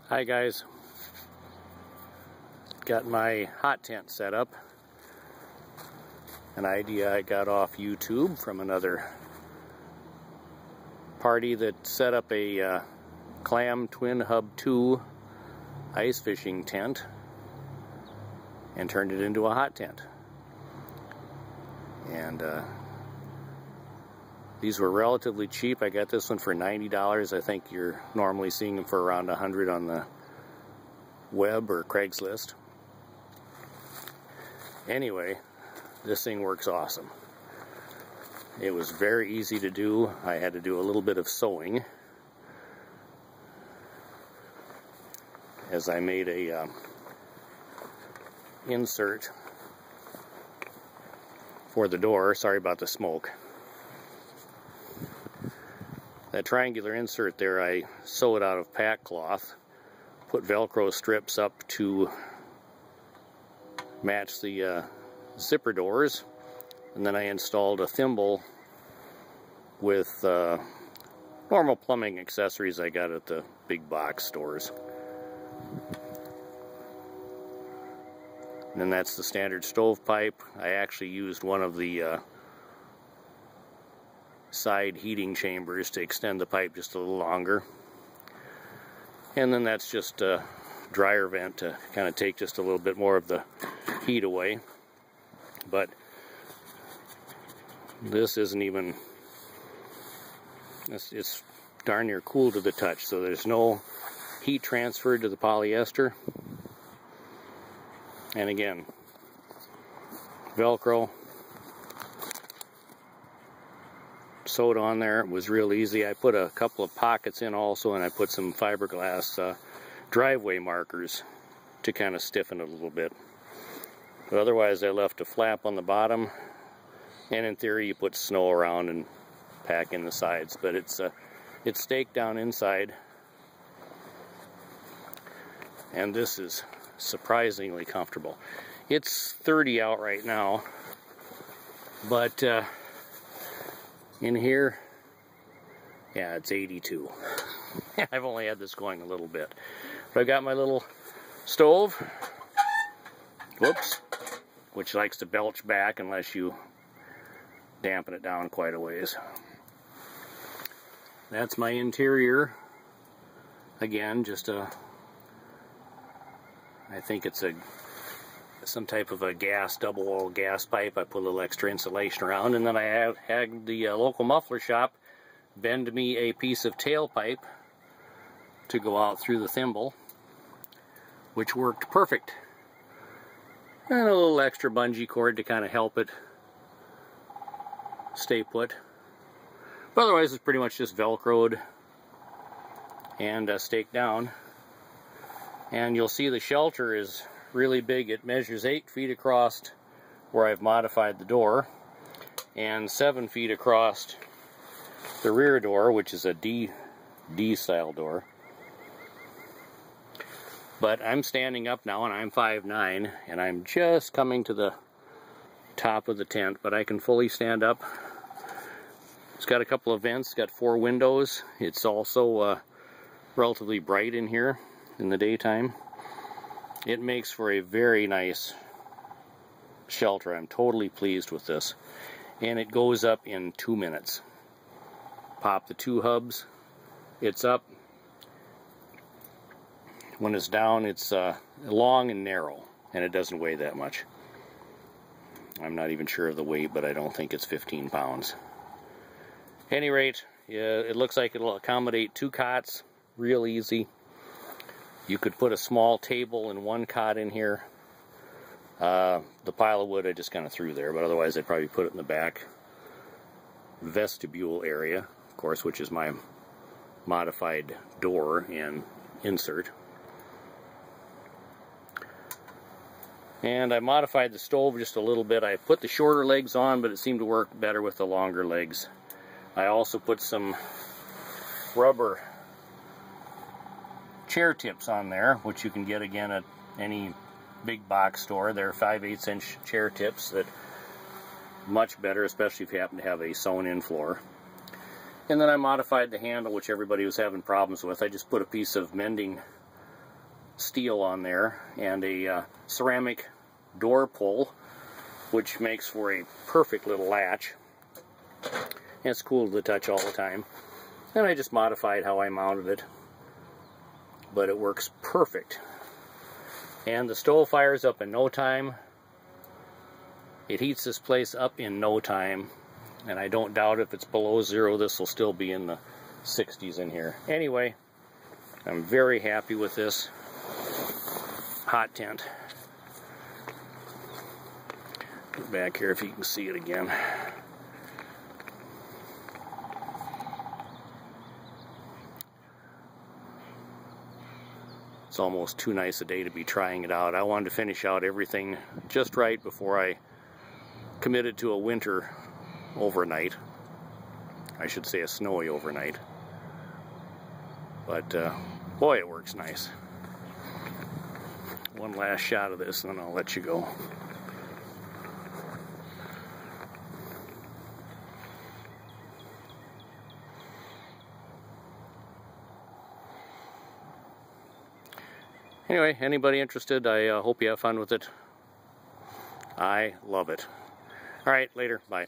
Hi guys, got my hot tent set up. An idea I got off YouTube from another party that set up a Clam Twin Hub II ice fishing tent and turned it into a hot tent. And these were relatively cheap. I got this one for $90. I think you're normally seeing them for around $100 on the web or Craigslist. Anyway, this thing works awesome. It was very easy to do. I had to do a little bit of sewing as I made a insert for the door. Sorry about the smoke. That triangular insert there, I sewed out of pack cloth, put Velcro strips up to match the zipper doors, and then I installed a thimble with normal plumbing accessories I got at the big box stores. And then that's the standard stovepipe. I actually used one of the side heating chambers to extend the pipe just a little longer. And then that's just a dryer vent to kind of take just a little bit more of the heat away. But this isn't even, it's darn near cool to the touch, so there's no heat transferred to the polyester. And again, Velcro sewed on there. It was real easy. I put a couple of pockets in also, and I put some fiberglass driveway markers to kind of stiffen it a little bit. But otherwise I left a flap on the bottom, and in theory you put snow around and pack in the sides, but it's staked down inside, and this is surprisingly comfortable. It's 30 out right now, but in here, yeah, it's 82. I've only had this going a little bit. But I've got my little stove, whoops, which likes to belch back unless you dampen it down quite a ways. That's my interior. Again, just a, I think it's some type of a double wall gas pipe. I put a little extra insulation around, and then I had the local muffler shop bend me a piece of tailpipe to go out through the thimble, which worked perfect. And a little extra bungee cord to kind of help it stay put. But otherwise it's pretty much just Velcroed and staked down. And you'll see the shelter is really big. It measures 8 feet across where I've modified the door, and 7 feet across the rear door, which is a D style door. But I'm standing up now, and I'm 5'9", and I'm just coming to the top of the tent, but I can fully stand up. It's got a couple of vents, got 4 windows. It's also relatively bright in here in the daytime. It makes for a very nice shelter. I'm totally pleased with this. And it goes up in 2 minutes. Pop the 2 hubs, it's up. When it's down, it's long and narrow, and it doesn't weigh that much. I'm not even sure of the weight, but I don't think it's 15 pounds. At any rate, yeah, it looks like it'll accommodate 2 cots real easy. You could put a small table and 1 cot in here. The pile of wood I just kind of threw there, but otherwise I'd probably put it in the back vestibule area, of course, which is my modified door and insert. And I modified the stove just a little bit. I put the shorter legs on, but it seemed to work better with the longer legs. I also put some rubber chair tips on there, which you can get again at any big box store. They're 5/8 inch chair tips that much better, especially if you happen to have a sewn in floor. And then I modified the handle, which everybody was having problems with. I just put a piece of mending steel on there and a ceramic door pull, which makes for a perfect little latch. And it's cool to touch all the time. And I just modified how I mounted it, but it works perfect. And the stove fires up in no time. It heats this place up in no time, and I don't doubt if it's below zero, this will still be in the 60s in here. Anyway, I'm very happy with this hot tent. Get back here if you can see it again. It's almost too nice a day to be trying it out. I wanted to finish out everything just right before I committed to a winter overnight. I should say a snowy overnight. But boy, it works nice. One last shot of this and then I'll let you go. Anyway, anybody interested, I hope you have fun with it. I love it. Alright, later. Bye.